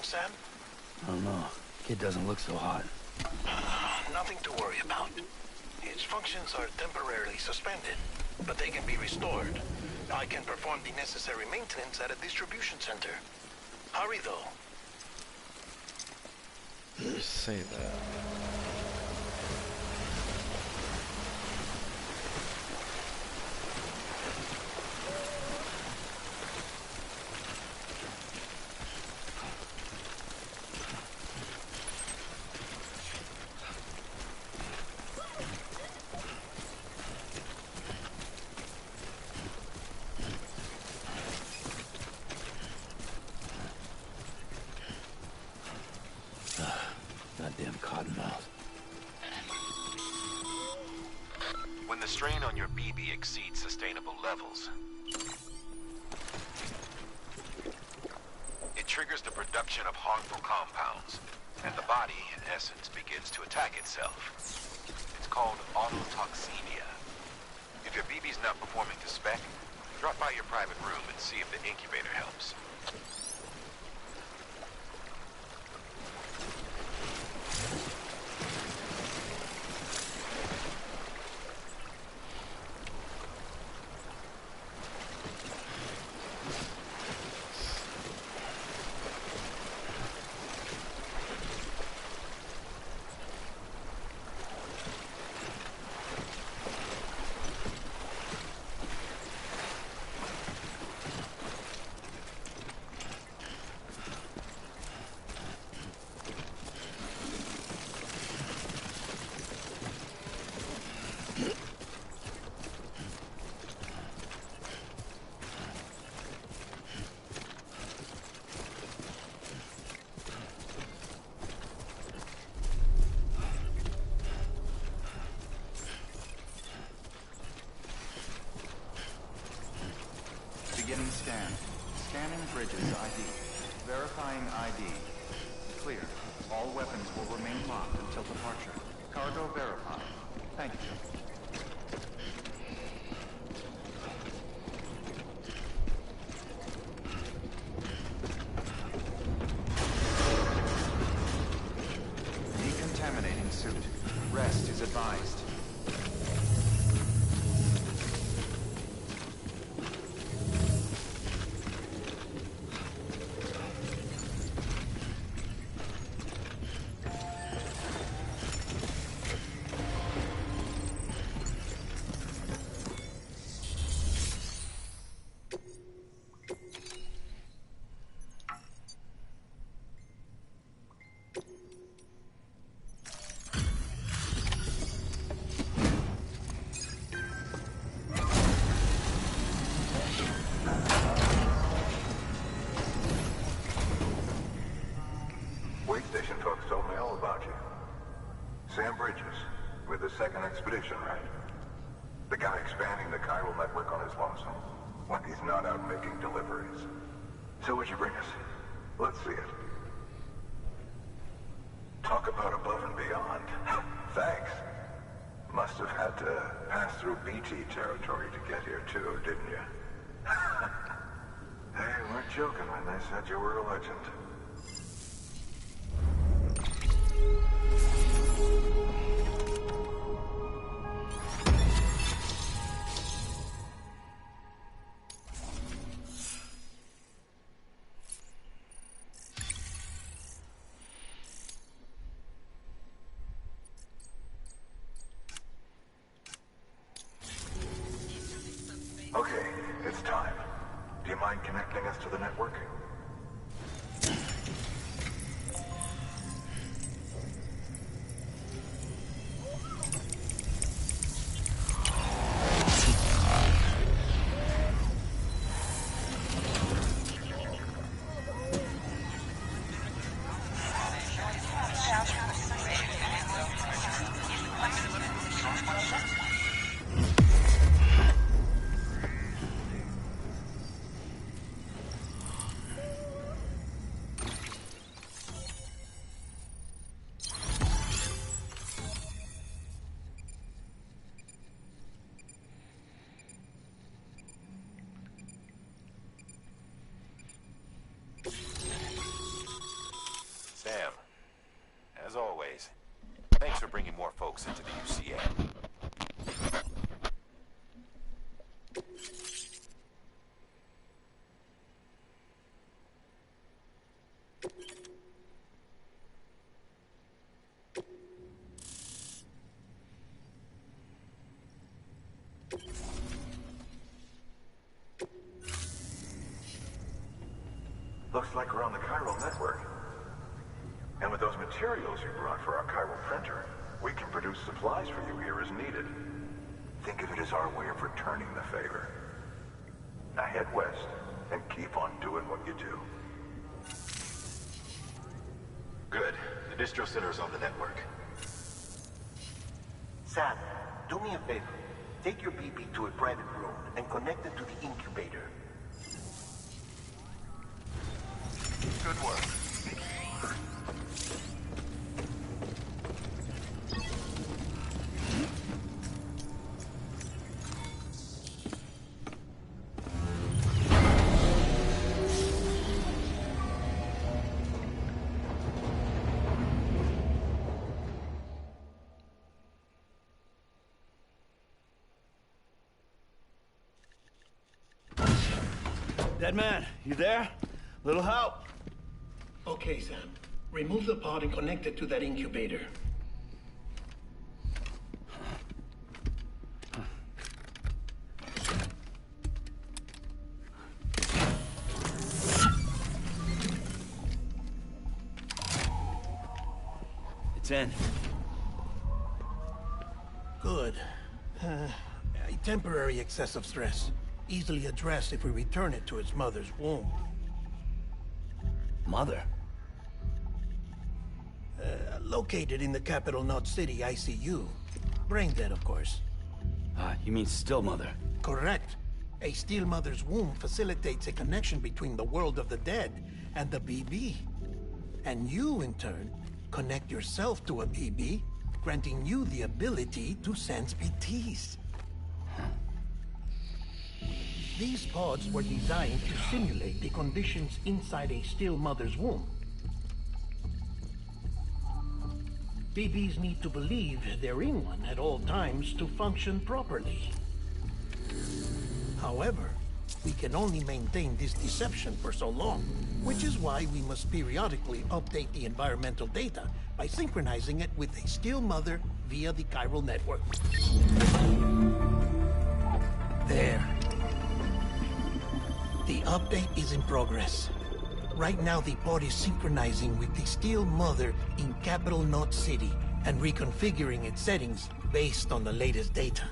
Sam? I don't know. Kid doesn't look so hot. Nothing to worry about. His functions are temporarily suspended, but they can be restored. I can perform the necessary maintenance at a distribution center. Hurry, though. You say that. Goddamn cottonmouth. When the strain on your BB exceeds sustainable levels, it triggers the production of harmful compounds, and the body, in essence, begins to attack itself. It's called autotoxemia. If your BB's not performing to spec, drop by your private room and see if the incubator helps. Beginning scan. Scanning Bridges ID. Verifying ID. Clear. All weapons will remain locked until departure. Cargo verified. Thank you. Decontaminating suit. Rest is advised. Station folks told me all about you. Sam Bridges, with the second expedition, right? The guy expanding the chiral network on his lonesome, when he's not out making deliveries. So what'd you bring us? Let's see it. Talk about above and beyond. Thanks. Must have had to pass through BT territory to get here too, didn't you? They weren't joking when they said you were a legend. mind connecting us to the network? Sam, as always, thanks for bringing more folks into the UCA. Looks like we're on the chiral network. And with those materials you brought for our chiral printer, we can produce supplies for you here as needed. Think of it as our way of returning the favor. Now head west and keep on doing what you do. Good. The distro center is on the network. Sam, do me a favor. Take your BB to a private room and connect it to the incubator. Good work. Dead man, you there? Little help? Okay, Sam. Remove the pod and connect it to that incubator. It's in. Good. A temporary excessive stress. Easily addressed if we return it to its mother's womb. Mother? Located in the capital Knot City ICU. Brain dead, of course. You mean still mother? Correct. A still mother's womb facilitates a connection between the world of the dead and the BB. And you, in turn, connect yourself to a BB, granting you the ability to sense BTs. These pods were designed to simulate the conditions inside a still mother's womb. BBs need to believe they're in one at all times to function properly. However, we can only maintain this deception for so long, which is why we must periodically update the environmental data by synchronizing it with a still mother via the chiral network. There. The update is in progress. Right now, the pod is synchronizing with the still mother in capital Knot City and reconfiguring its settings based on the latest data.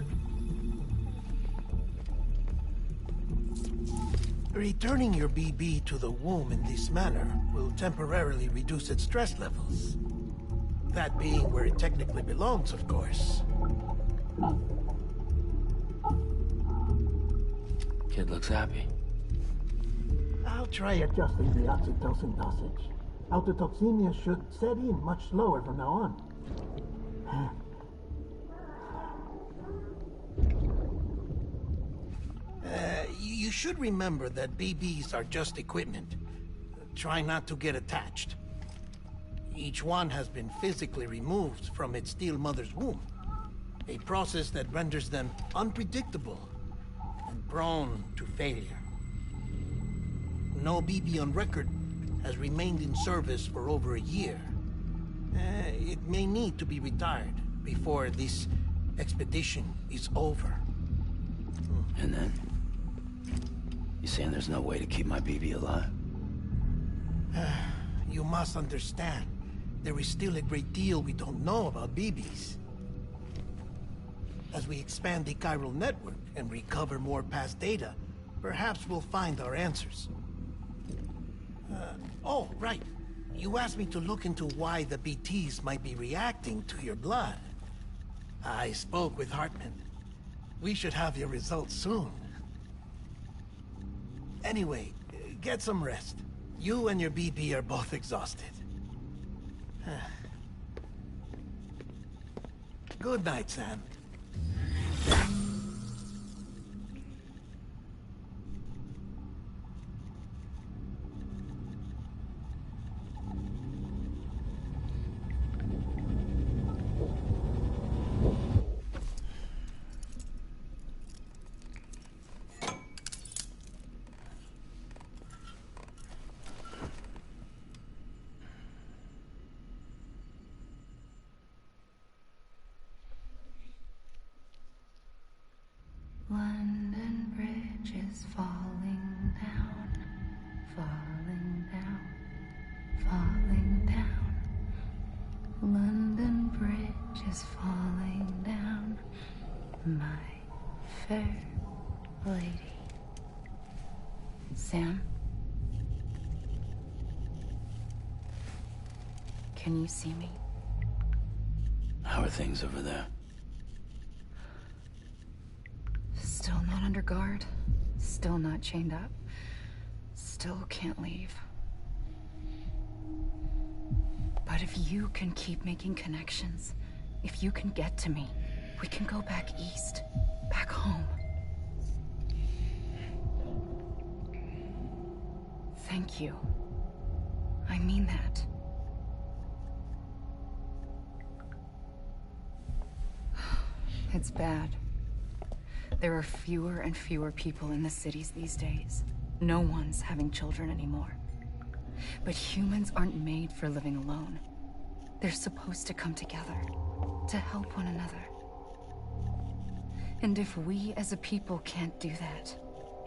Returning your BB to the womb in this manner will temporarily reduce its stress levels. That being where it technically belongs, of course. Kid looks happy. I'll try adjusting the oxytocin dosage. Autotoxemia should set in much slower from now on. You should remember that BBs are just equipment. Try not to get attached. Each one has been physically removed from its still mother's womb. A process that renders them unpredictable and prone to failure. No BB on record has remained in service for over a year. It may need to be retired before this expedition is over. And then? You saying there's no way to keep my BB alive? You must understand, there is still a great deal we don't know about BBs. As we expand the chiral network and recover more past data, perhaps we'll find our answers. Oh, right. You asked me to look into why the BTs might be reacting to your blood. I spoke with Hartman. We should have your results soon. Anyway, get some rest. You and your BB are both exhausted. Good night, Sam. London Bridge is falling down, falling down, falling down. London Bridge is falling down, my fair lady. Sam? Can you see me? How are things over there? Still not under guard. Still not chained up. Still can't leave. But if you can keep making connections, if you can get to me, we can go back east. Back home. Thank you. I mean that. It's bad. There are fewer and fewer people in the cities these days. No one's having children anymore. But humans aren't made for living alone. They're supposed to come together, to help one another. And if we as a people can't do that,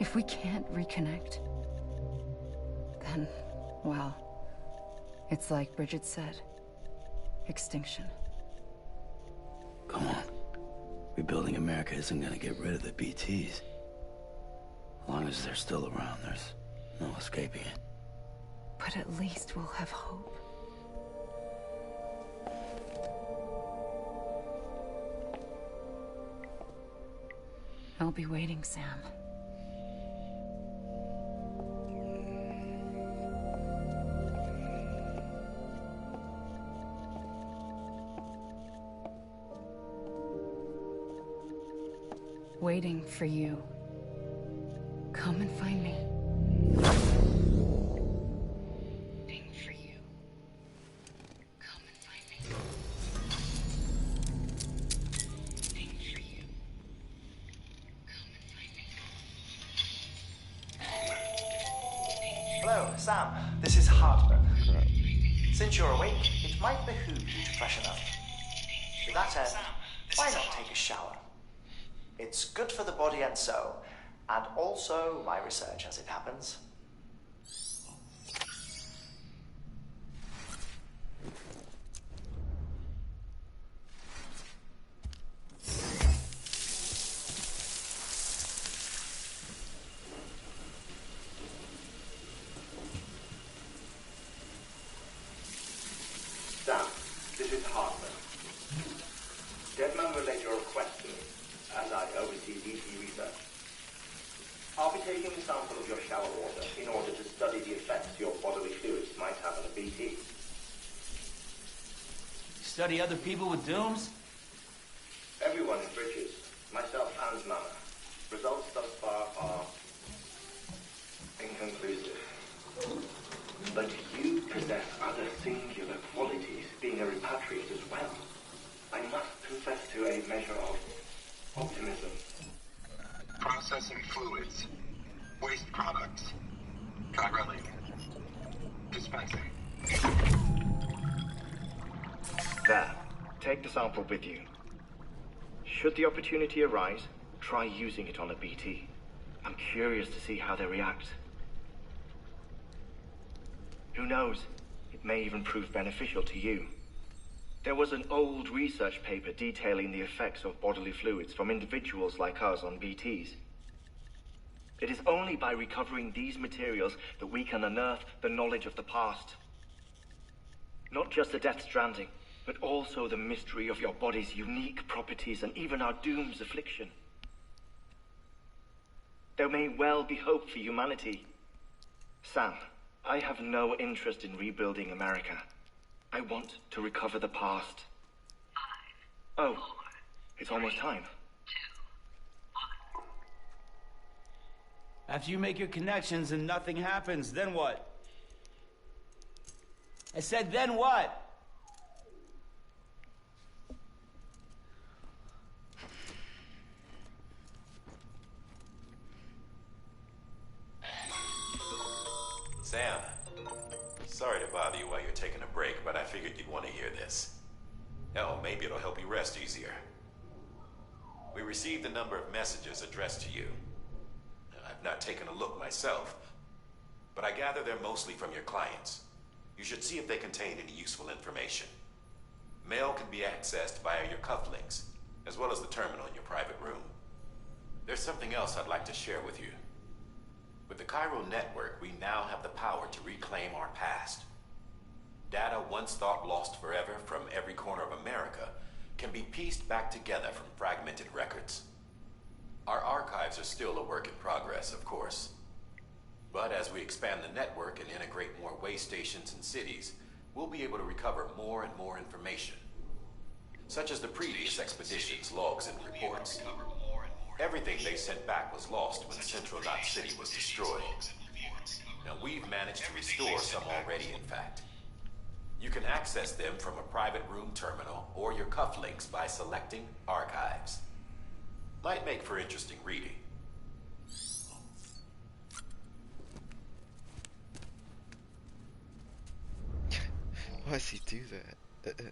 if we can't reconnect, then, well, it's like Bridget said, extinction. Come on. Rebuilding America isn't gonna get rid of the BTs. As long as they're still around, there's no escaping it. But at least we'll have hope. I'll be waiting, Sam. Waiting for you. Come and find me. Waiting for you. Come and find me. Waiting for you. Come and find me. Hello, Sam. This is Hartman. Since you're awake, it might behoove you to freshen up. To that end, why not take a shower? It's good for the body and soul, and also my research as it happens. Sam, this is Hartman. Deadman relayed your request to me, as I oversee DT research. I'll be taking a sample of your shower water in order to study the effects your bodily fluids might have on a BT. Study other people with dooms? Everyone in Bridges, myself and Mama. Results thus far are inconclusive. But you possess other singular qualities, being a repatriate as well. I must confess to a measure of optimism. Processing fluids. Waste products. Chiralic. Dispensing. There. Take the sample with you. Should the opportunity arise, try using it on a BT. I'm curious to see how they react. Who knows? It may even prove beneficial to you. There was an old research paper detailing the effects of bodily fluids from individuals like us on BTs. It is only by recovering these materials that we can unearth the knowledge of the past. Not just the Death Stranding, but also the mystery of your body's unique properties and even our doom's affliction. There may well be hope for humanity. Sam, I have no interest in rebuilding America. I want to recover the past. 5, oh, 4, it's almost time. 2, 1. After you make your connections and nothing happens, then what? I said, then what? Sam, sorry to bother you while you're taking a break, but I figured you'd want to hear this. Hell, maybe it'll help you rest easier. We received a number of messages addressed to you. I've not taken a look myself, but I gather they're mostly from your clients. You should see if they contain any useful information. Mail can be accessed via your cufflinks, as well as the terminal in your private room. There's something else I'd like to share with you. With the Chiral Network, we now have the power to reclaim our past. Data once thought lost forever from every corner of America can be pieced back together from fragmented records. Our archives are still a work in progress, of course. But as we expand the network and integrate more way stations and cities, we'll be able to recover more and more information, such as the previous expedition's logs and reports. Everything they sent back was lost when Central Knot City was destroyed. Now we've managed to restore some already, in fact. You can access them from a private room terminal or your cufflinks by selecting Archives. Might make for interesting reading. Why does he do that?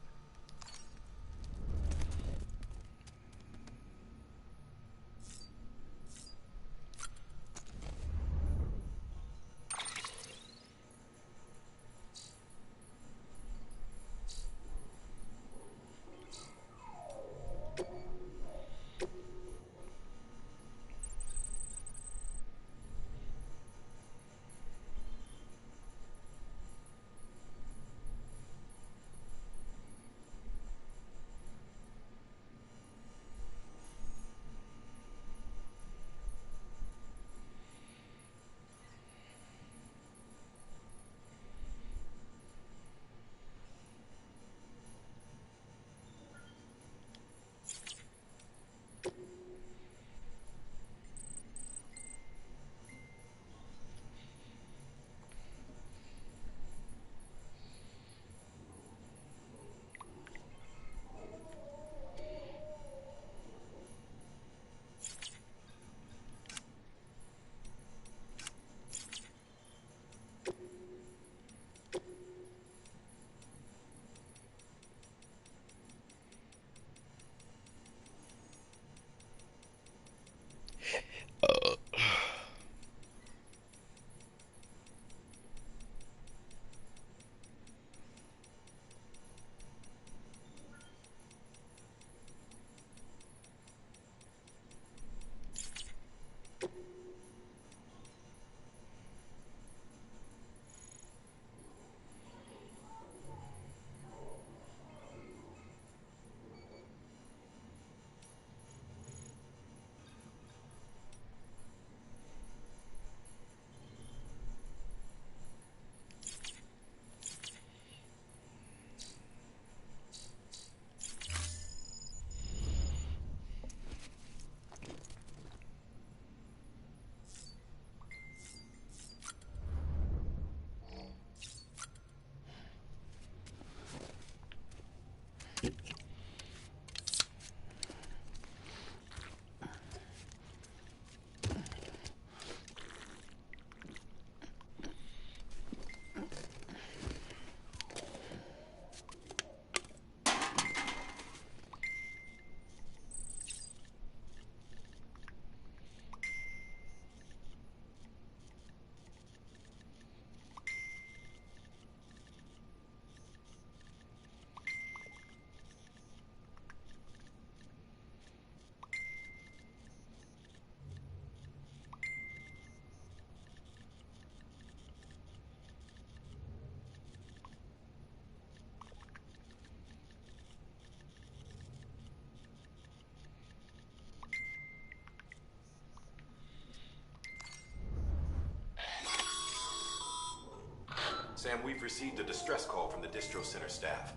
Sam, we've received a distress call from the distro center staff.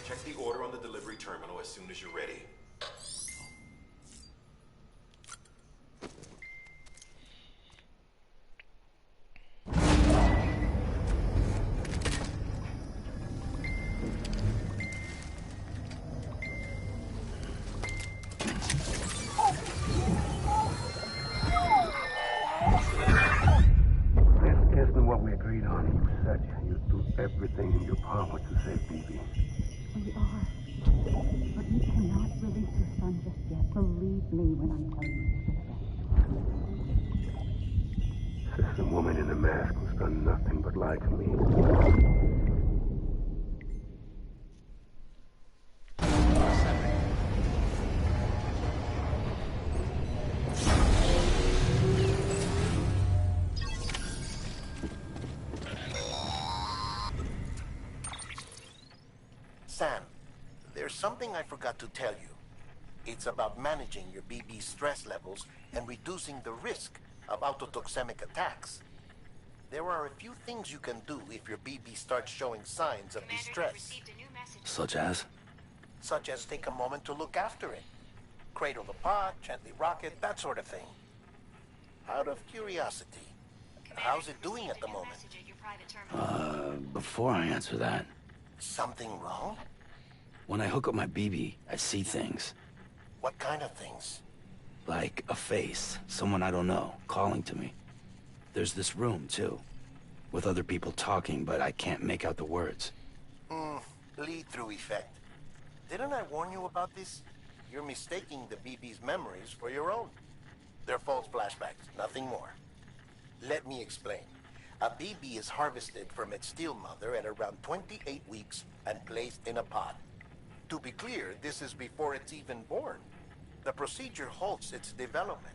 Check the order on the delivery terminal as soon as you're ready. Everything in your power to save BB. We are. But you cannot release your son just yet. Believe me when I'm telling you it's for the best. Sister woman in the mask who's done nothing but lie to me. Sam, there's something I forgot to tell you. It's about managing your BB stress levels and reducing the risk of autotoxemic attacks. There are a few things you can do if your BB starts showing signs of distress. Such as? Such as take a moment to look after it. Cradle the pod, gently rock it, that sort of thing. Out of curiosity, how's it doing at the moment? Before I answer that... Something wrong? When I hook up my BB, I see things. What kind of things? Like a face, someone I don't know, calling to me. There's this room, too, with other people talking, but I can't make out the words. Lead-through effect. Didn't I warn you about this? You're mistaking the BB's memories for your own. They're false flashbacks, nothing more. Let me explain. A BB is harvested from its steel mother at around 28 weeks and placed in a pod. To be clear, this is before it's even born. The procedure halts its development.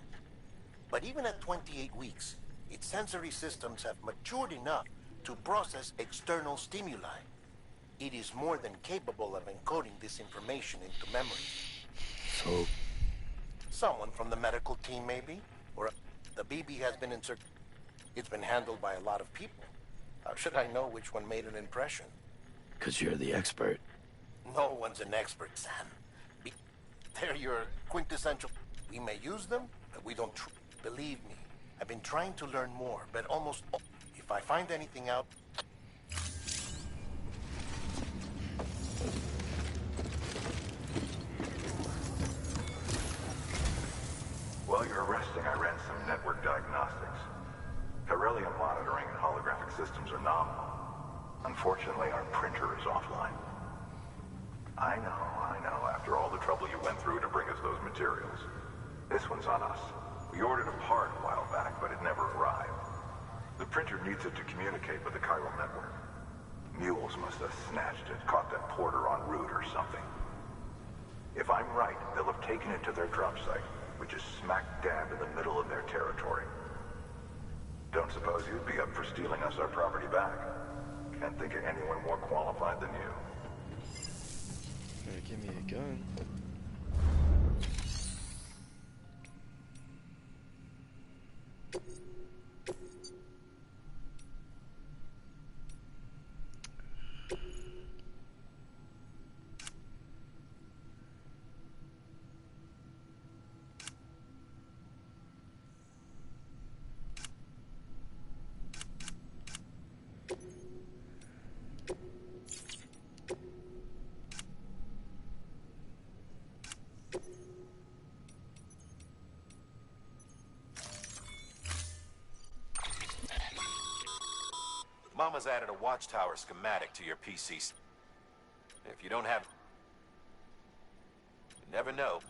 But even at 28 weeks, its sensory systems have matured enough to process external stimuli. It is more than capable of encoding this information into memory. So? Someone from the medical team, maybe? Or the BB has been inserted. It's been handled by a lot of people. How should I know which one made an impression? 'Cause you're the expert. No one's an expert, Sam. They're your quintessential... We may use them, but we don't... Believe me, I've been trying to learn more, but almost... If I find anything out... While you're resting, I ran some network diagnostics. Beryllium monitoring and holographic systems are nominal. Unfortunately, our printer is offline. I know. After all the trouble you went through to bring us those materials. This one's on us. We ordered a part a while back, but it never arrived. The printer needs it to communicate with the chiral network. Mules must have snatched it, caught that porter en route or something. If I'm right, they'll have taken it to their drop site, which is smack dab in the middle of their territory. Don't suppose you'd be up for stealing us our property back? Can't think of anyone more qualified than you. Give me a gun. Mama's added a watchtower schematic to your PC. If you don't have... You never know.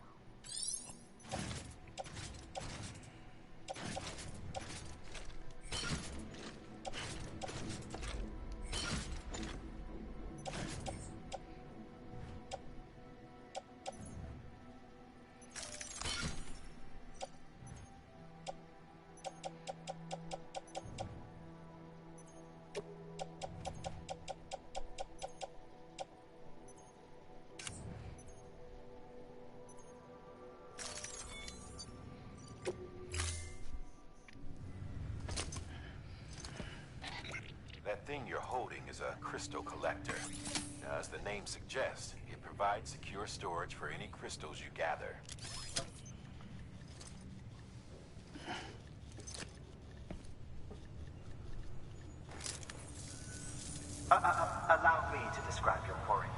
thing you're holding is a crystal collector. Now, as the name suggests, it provides secure storage for any crystals you gather. Allow me to describe your quarry.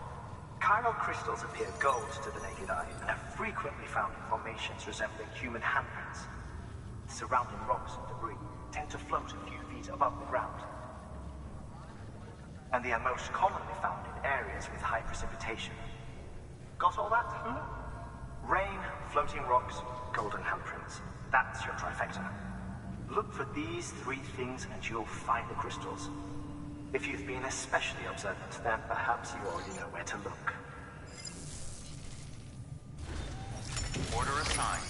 Chiral crystals appear gold to the naked eye and are frequently found in formations resembling human handprints. Surrounding rocks and debris tend to float a few feet above the ground. And they are most commonly found in areas with high precipitation. Got all that? Rain, floating rocks, golden handprints. That's your trifecta. Look for these three things and you'll find the crystals. If you've been especially observant, then perhaps you already know where to look. Order assigned.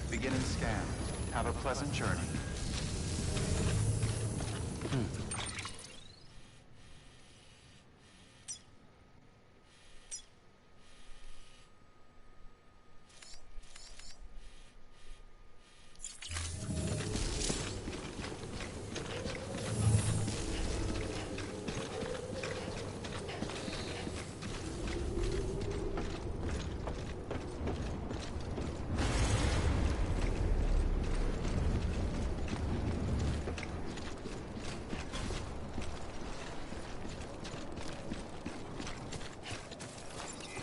Begin and scan. Have a pleasant journey.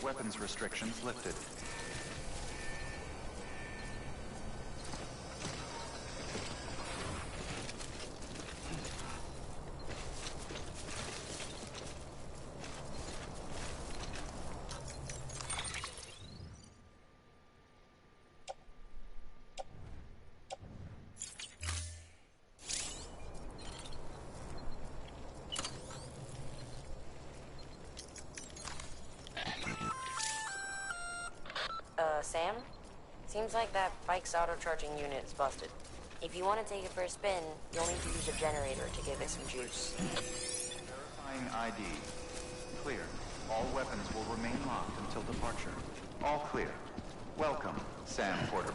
Weapons restrictions lifted. Sam? Seems like that bike's auto-charging unit is busted. If you want to take it for a spin, you'll need to use a generator to give it some juice. Verifying ID. Clear. All weapons will remain locked until departure. All clear. Welcome, Sam Porter.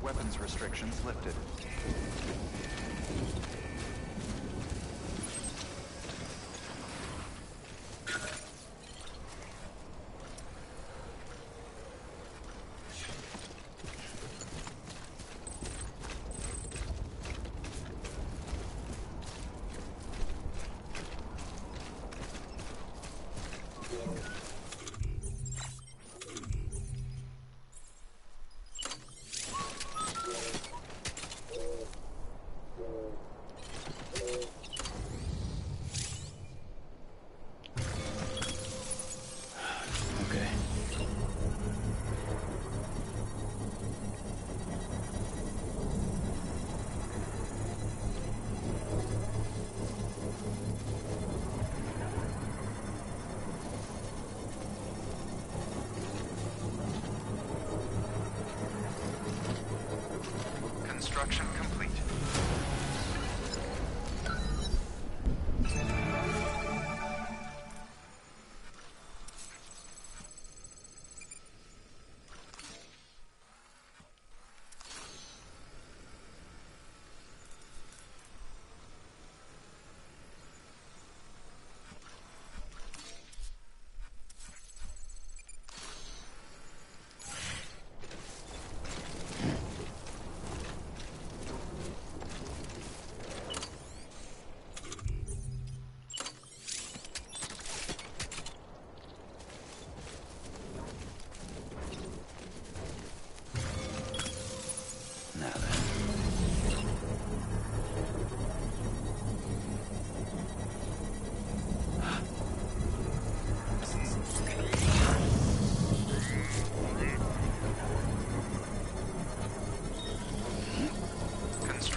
Weapons restrictions lifted. Construction complete.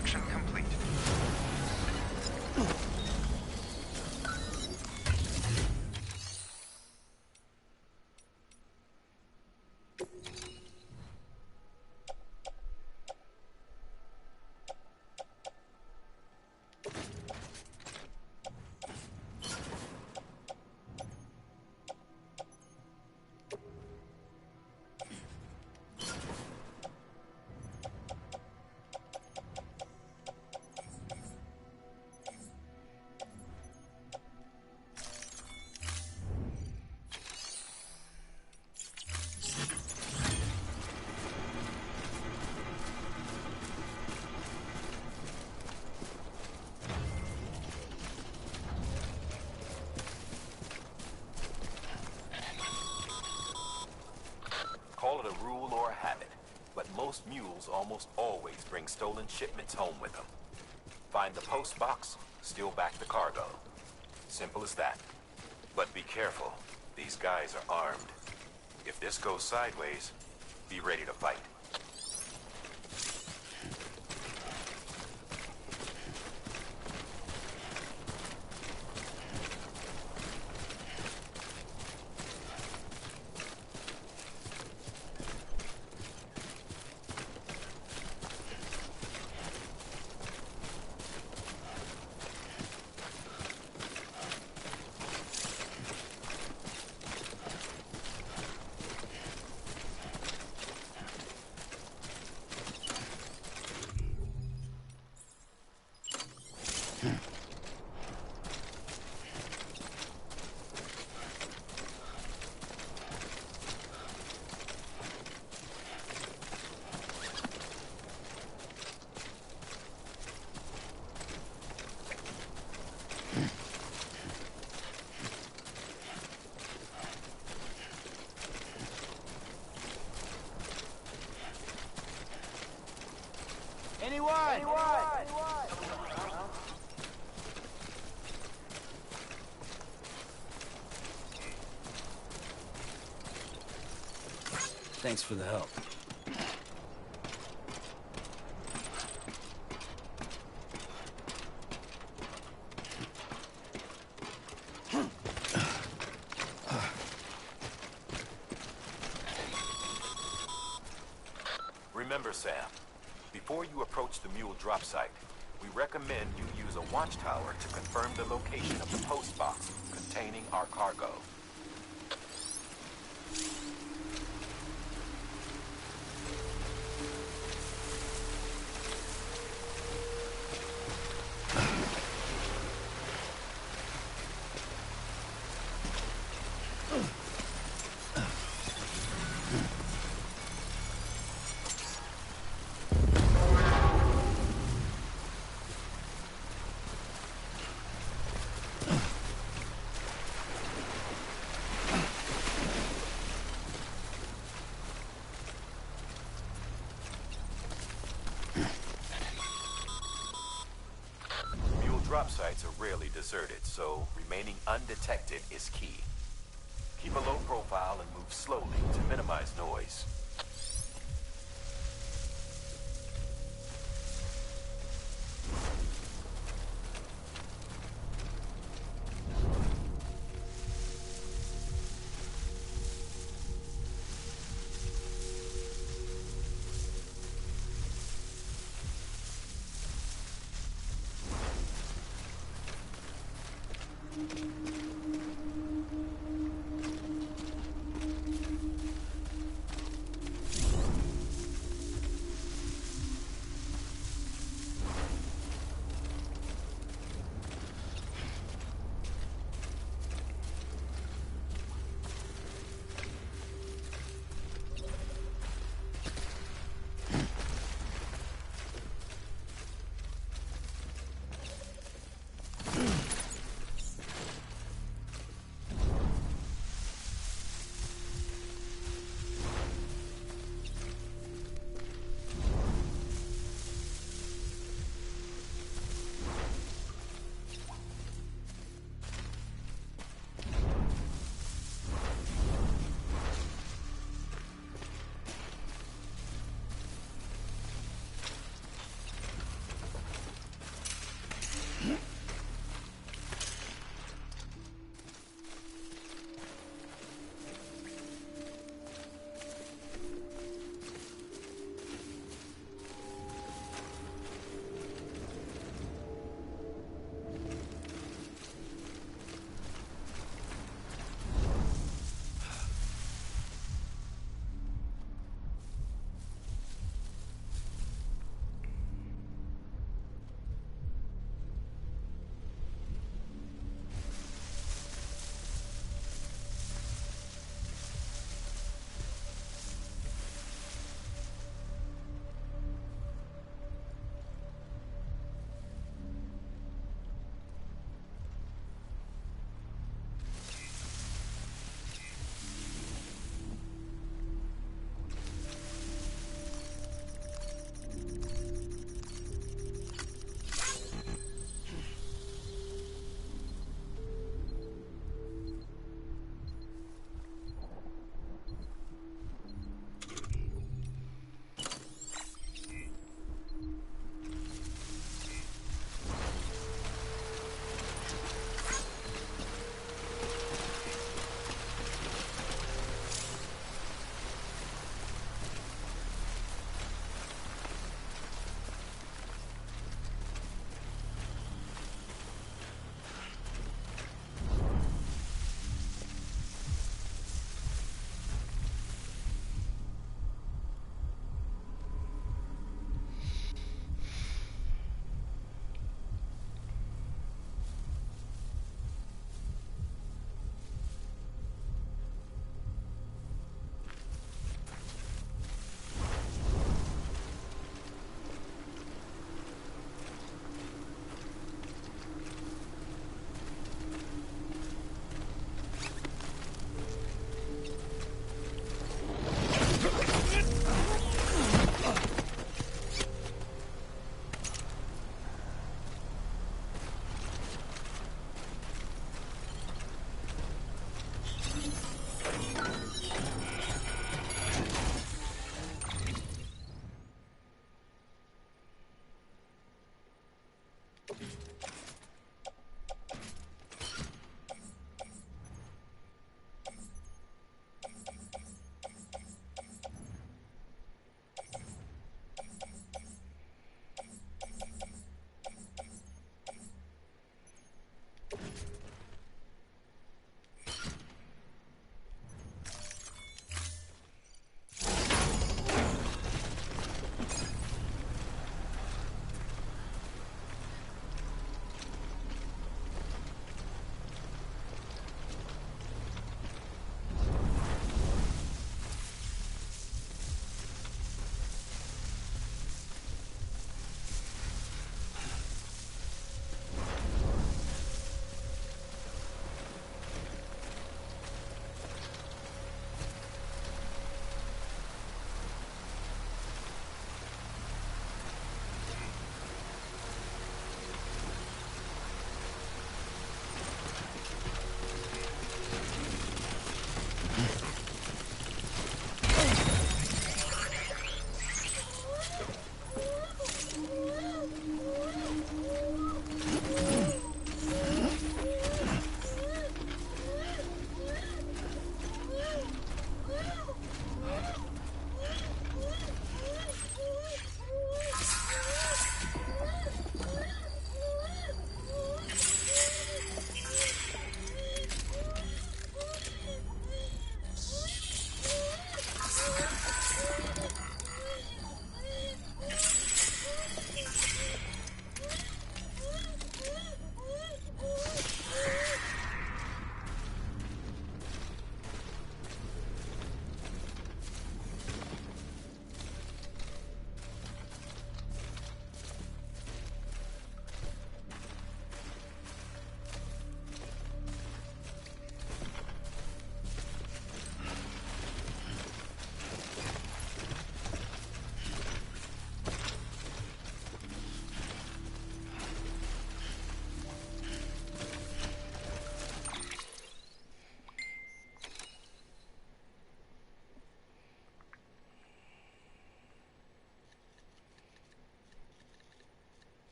Construction complete. Call it a rule or a habit, but most mules almost always bring stolen shipments home with them. Find the post box, steal back the cargo. Simple as that. But be careful. These guys are armed. If this goes sideways, be ready to fight. Anyone? Thanks for the help. Remember, Sam, before you approach the mule drop site, we recommend you use a watchtower to confirm the location of the post box containing our cargo. Drop sites are rarely deserted, so remaining undetected is key. Keep a low profile and move slowly to minimize noise.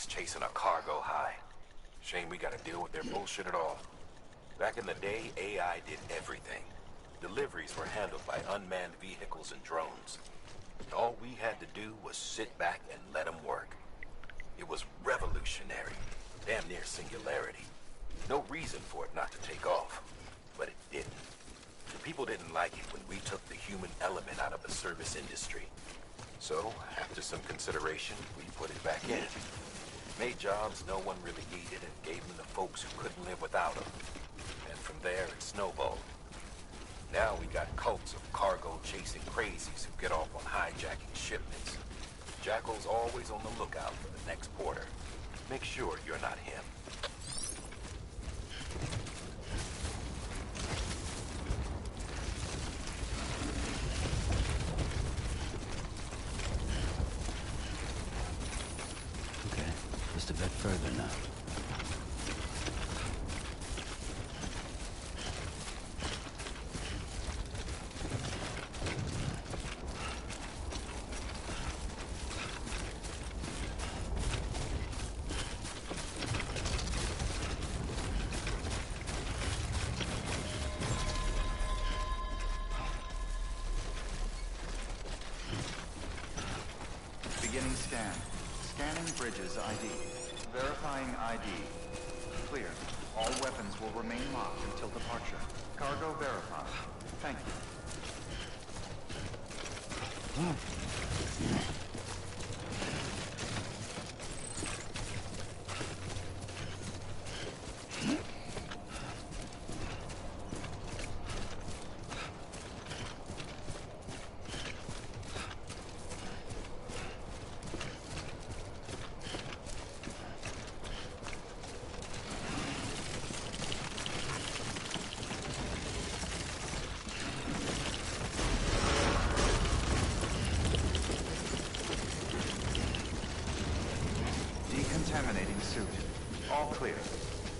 Bikes chasing a cargo high. Shame we gotta deal with their bullshit at all. Back in the day, AI did everything. Deliveries were handled by unmanned vehicles and drones. All we had to do was sit back and let them work. It was revolutionary. Damn near singularity. No reason for it not to take off. But it didn't. The people didn't like it when we took the human element out of the service industry. So, after some consideration, we put it back in. Made jobs no one really needed and gave them to folks who couldn't live without them. And from there, it snowballed. Now we got cults of cargo-chasing crazies who get off on hijacking shipments. Jackal's always on the lookout for the next porter. Make sure you're not him. Okay, just a bit further now. Beginning scan. Scanning Bridges ID. Verifying ID. Clear. All weapons will remain locked until departure. Cargo verified. Thank you. Decontaminating suit. All clear.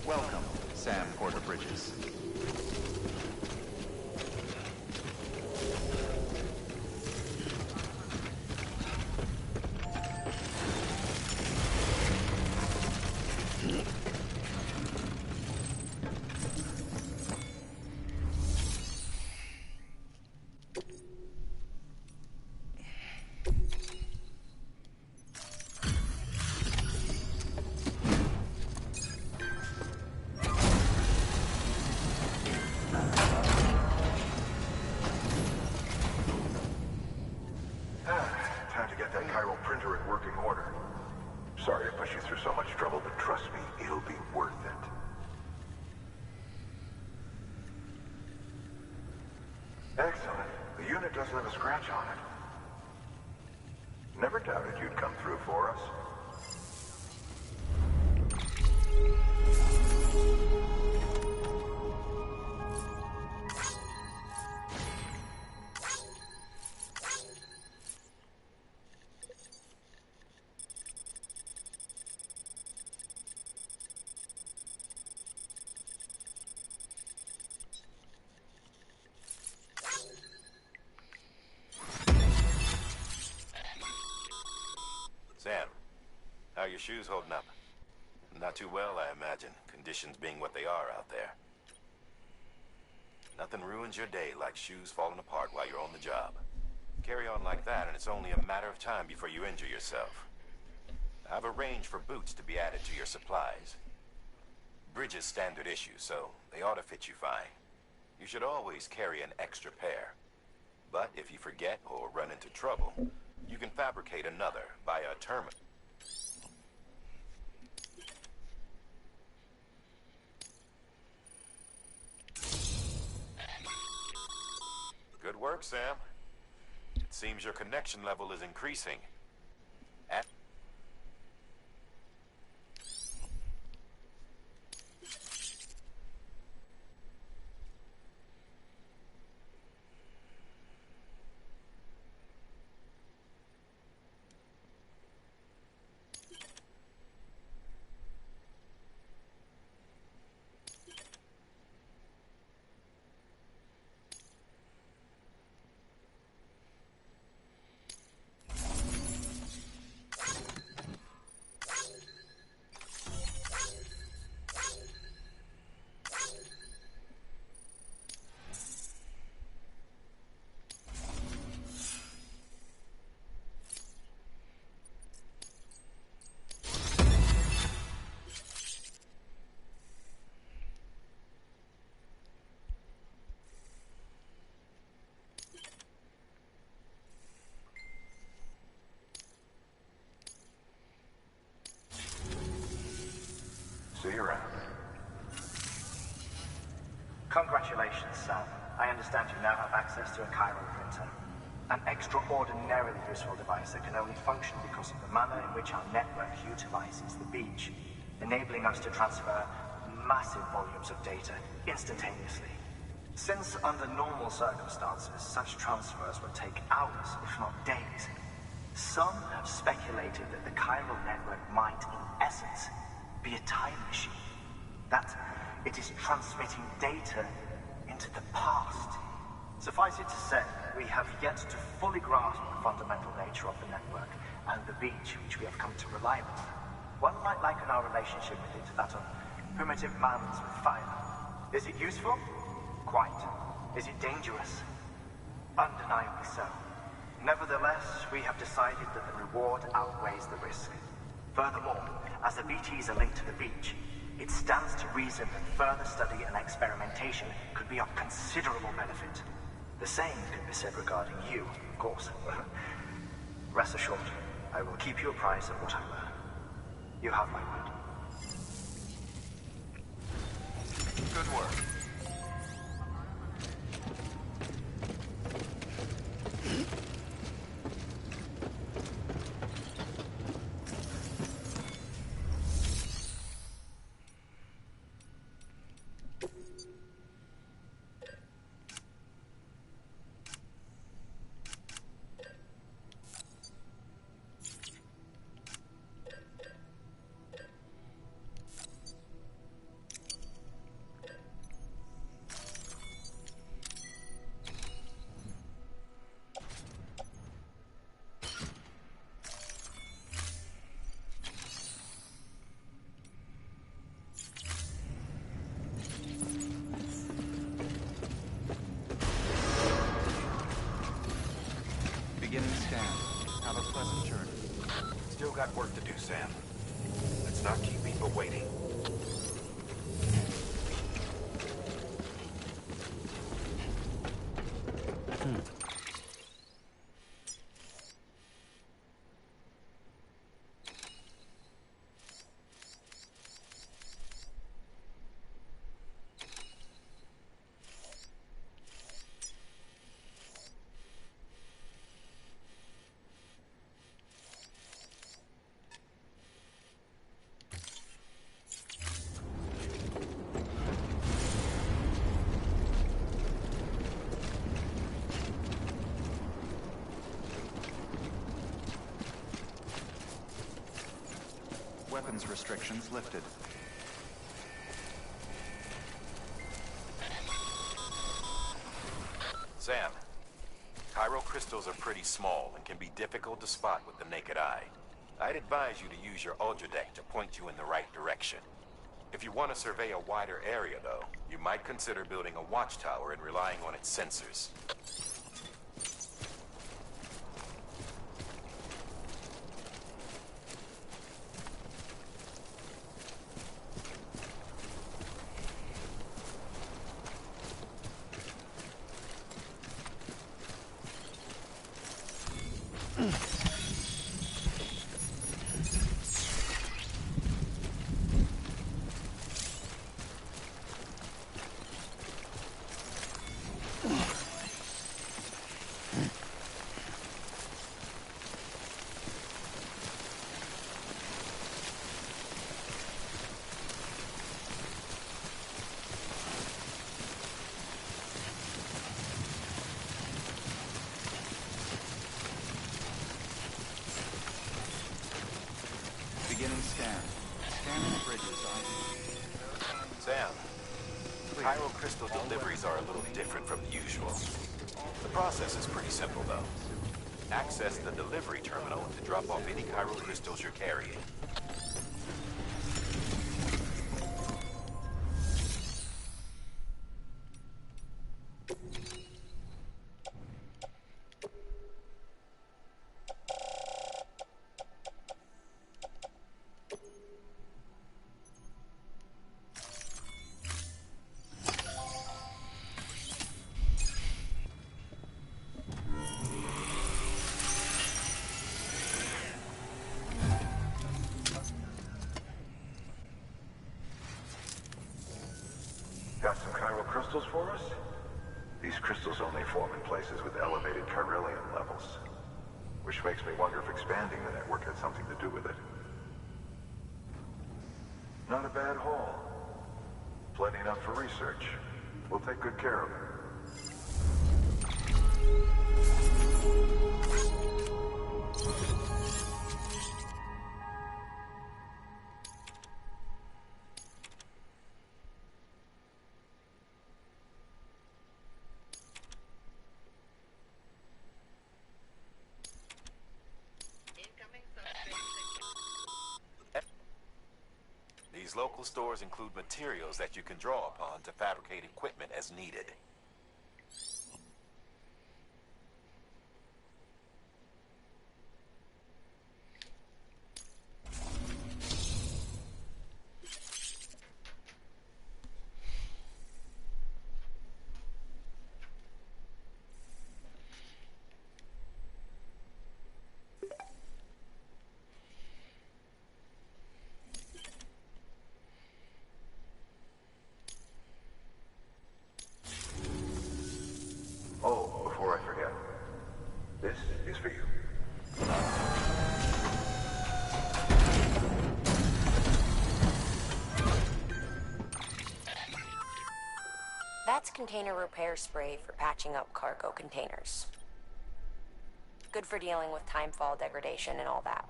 Welcome, Sam Porter Bridges. Time to get that chiral printer in working order. Sorry to push you through so much trouble, but trust me, it'll be worth it. Excellent. The unit doesn't have a scratch on it. Never doubted you'd come through for us. Sam, how are your shoes holding up? Not too well, I imagine, conditions being what they are out there. Nothing ruins your day like shoes falling apart while you're on the job. Carry on like that, and it's only a matter of time before you injure yourself. I've arranged for boots to be added to your supplies. Bridges standard issue, so they ought to fit you fine. You should always carry an extra pair. But if you forget or run into trouble, you can fabricate another via a terminal. Good work, Sam. It seems your connection level is increasing. Sam. I understand you now have access to a chiral printer. An extraordinarily useful device that can only function because of the manner in which our network utilizes the beach, enabling us to transfer massive volumes of data instantaneously. Since under normal circumstances, such transfers would take hours, if not days, some have speculated that the chiral network might, in essence, be a time machine. That it is transmitting data into the past. Suffice it to say, we have yet to fully grasp the fundamental nature of the network and the beach which we have come to rely on. One might liken our relationship with it to that of primitive mans with fire. Is it useful? Quite. Is it dangerous? Undeniably so. Nevertheless, we have decided that the reward outweighs the risk. Furthermore, as the BTs are linked to the beach, it stands to reason that further study and experimentation could be of considerable benefit. The same could be said regarding you, of course. Rest assured, I will keep you apprised of what I learn. You have my word. Good work. Beginning scan. Have a pleasant journey. Still got work to do, Sam. Let's not keep people waiting. Weapons restrictions lifted. Sam, chiral crystals are pretty small and can be difficult to spot with the naked eye. I'd advise you to use your Ultradeck to point you in the right direction. If you want to survey a wider area, though, you might consider building a watchtower and relying on its sensors. Beginning scan. Scanning bridges ID. Sam, chiral crystal deliveries are a little different from the usual. The process is pretty simple, though. Access the delivery terminal to drop off any chiral crystals you're carrying. Got some chiral crystals for us? These crystals only form in places with elevated chiralium levels. Which makes me wonder if expanding the network had something to do with it. Not a bad haul. Plenty enough for research. We'll take good care of it. These local stores include materials that you can draw upon to fabricate equipment as needed. Oh, before I forget, this is for you. That's container repair spray for patching up cargo containers. Good for dealing with timefall degradation and all that.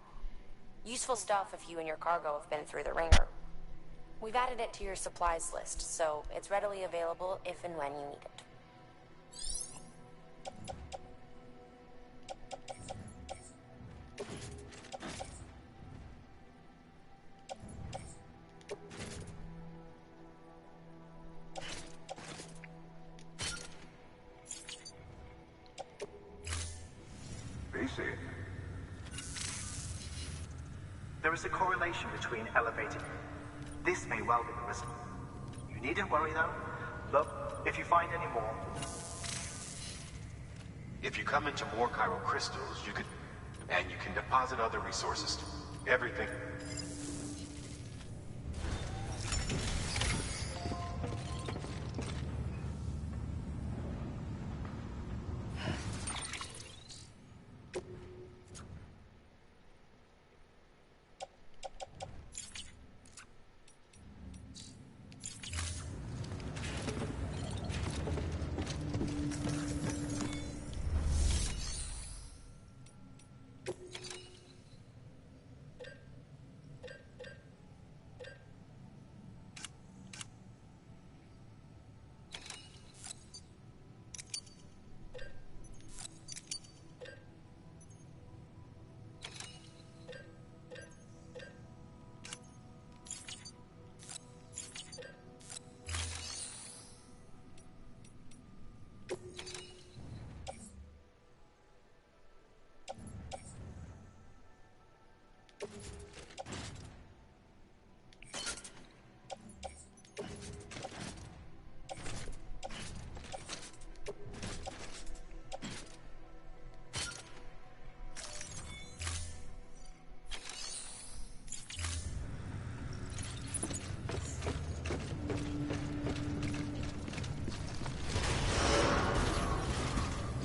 Useful stuff if you and your cargo have been through the ringer. We've added it to your supplies list, so it's readily available if and when you need it. BC. There is a correlation between elevated... This may well be the result. You needn't worry, though. Look, if you find any more... If you come into more chiral crystals, you can deposit other resources. Everything.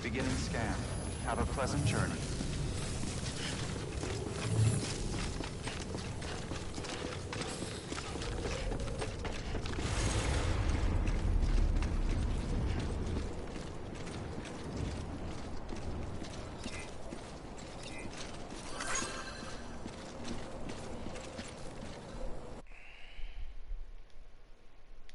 Beginning scan. Have a pleasant journey.